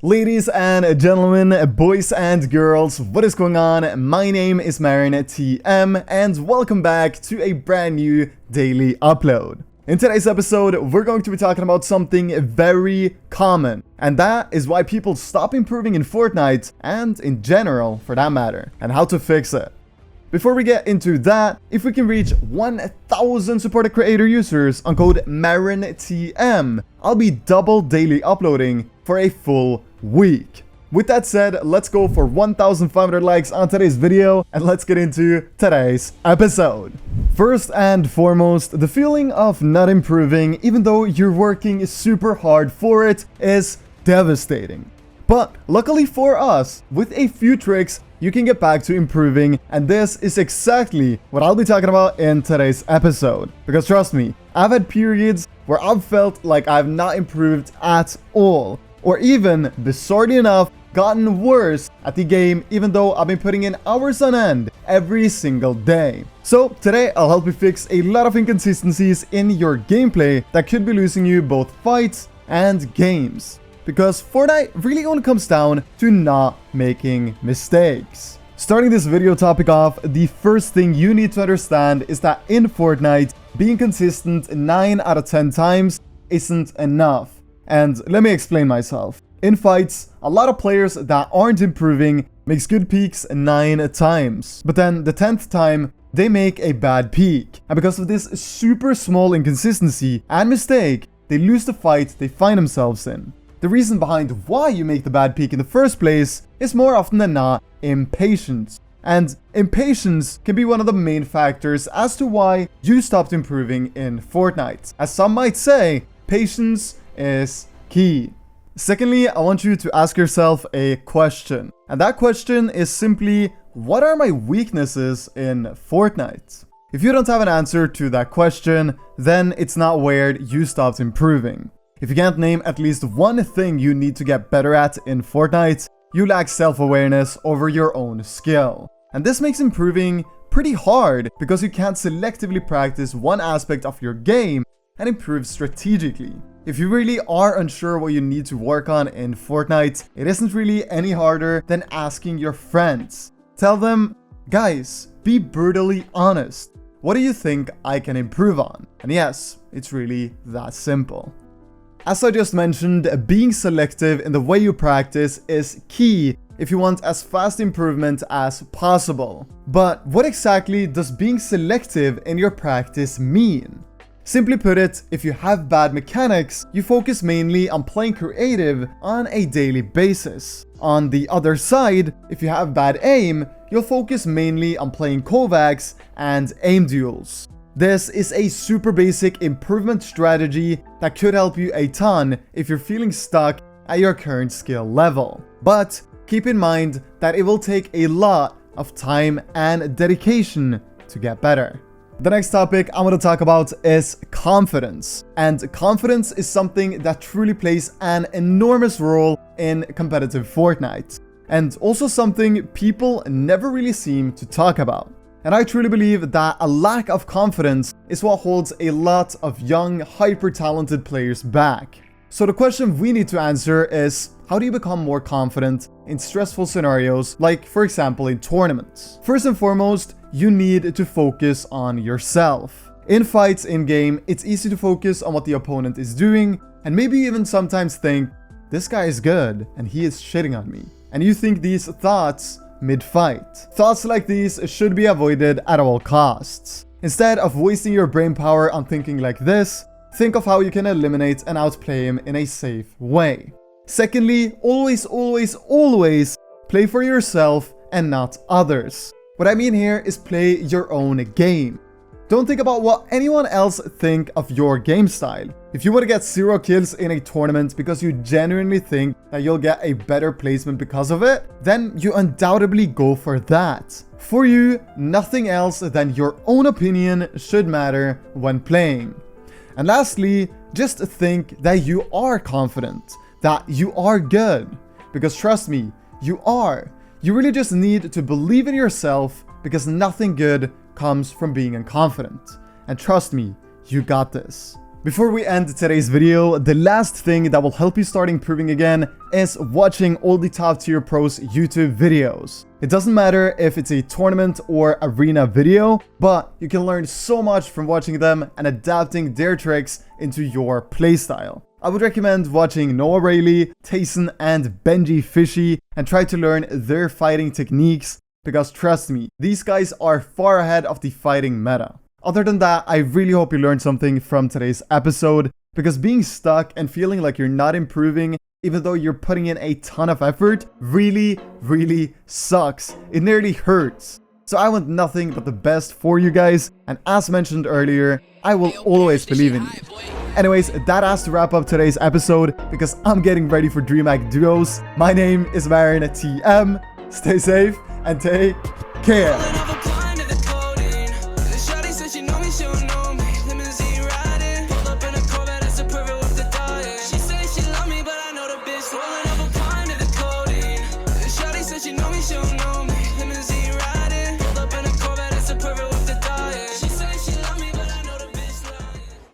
Ladies and gentlemen, boys and girls, what is going on? My name is M1K3 and welcome back to a brand new daily upload. In today's episode, we're going to be talking about something very common, and that is why people stop improving in Fortnite and in general for that matter, and how to fix it. Before we get into that, if we can reach 1,000 supported creator users on code MARINTM, I'll be double daily uploading for a full week. With that said, let's go for 1,500 likes on today's video and let's get into today's episode. First and foremost, the feeling of not improving even though you're working super hard for it is devastating. But luckily for us, with a few tricks, you can get back to improving, and this is exactly what I'll be talking about in today's episode. Because trust me, I've had periods where I've felt like I've not improved at all, or even, bizarrely enough, gotten worse at the game even though I've been putting in hours on end every single day. So today I'll help you fix a lot of inconsistencies in your gameplay that could be losing you both fights and games. Because Fortnite really only comes down to not making mistakes. Starting this video topic off, the first thing you need to understand is that in Fortnite, being consistent 9 out of 10 times isn't enough. And let me explain myself. In fights, a lot of players that aren't improving makes good peaks 9 times. But then the 10th time, they make a bad peak. And because of this super small inconsistency and mistake, they lose the fight they find themselves in. The reason behind why you make the bad peak in the first place is more often than not impatience. And impatience can be one of the main factors as to why you stopped improving in Fortnite. As some might say, patience is key. Secondly, I want you to ask yourself a question. And that question is simply, what are my weaknesses in Fortnite? If you don't have an answer to that question, then it's not weird you stopped improving. If you can't name at least one thing you need to get better at in Fortnite, you lack self-awareness over your own skill. And this makes improving pretty hard because you can't selectively practice one aspect of your game and improve strategically. If you really are unsure what you need to work on in Fortnite, it isn't really any harder than asking your friends. Tell them, guys, be brutally honest. What do you think I can improve on? And yes, it's really that simple. As I just mentioned, being selective in the way you practice is key if you want as fast improvement as possible. But what exactly does being selective in your practice mean? Simply put it, if you have bad mechanics, you focus mainly on playing creative on a daily basis. On the other side, if you have bad aim, you'll focus mainly on playing Kovacs and aim duels. This is a super basic improvement strategy that could help you a ton if you're feeling stuck at your current skill level. But keep in mind that it will take a lot of time and dedication to get better. The next topic I want to talk about is confidence. And confidence is something that truly plays an enormous role in competitive Fortnite. And also something people never really seem to talk about. And I truly believe that a lack of confidence is what holds a lot of young, hyper-talented players back. So the question we need to answer is, how do you become more confident in stressful scenarios, like for example in tournaments? First and foremost, you need to focus on yourself. In fights in-game, it's easy to focus on what the opponent is doing, and maybe even sometimes think, this guy is good, and he is shitting on me. And you think these thoughts mid-fight. Thoughts like these should be avoided at all costs. Instead of wasting your brain power on thinking like this, think of how you can eliminate and outplay him in a safe way. Secondly, always play for yourself and not others. What I mean here is play your own game. Don't think about what anyone else think of your game style. If you want to get 0 kills in a tournament because you genuinely think that you'll get a better placement because of it, then you undoubtedly go for that. For you, nothing else than your own opinion should matter when playing. And lastly, just think that you are confident, that you are good. Because trust me, you are. You really just need to believe in yourself because nothing good comes from being unconfident. And trust me, you got this. Before we end today's video, the last thing that will help you start improving again is watching all the top tier pros YouTube videos. It doesn't matter if it's a tournament or arena video, but you can learn so much from watching them and adapting their tricks into your playstyle. I would recommend watching Noah Rayleigh, Tayson, and Benji Fishy and try to learn their fighting techniques, because trust me, these guys are far ahead of the fighting meta. Other than that, I really hope you learned something from today's episode, because being stuck and feeling like you're not improving even though you're putting in a ton of effort really sucks. It nearly hurts. So I want nothing but the best for you guys, and as mentioned earlier, I will always believe in you. Anyways, that has to wrap up today's episode, because I'm getting ready for DreamHack Duos. My name is M1K3 Editz. Stay safe and take care.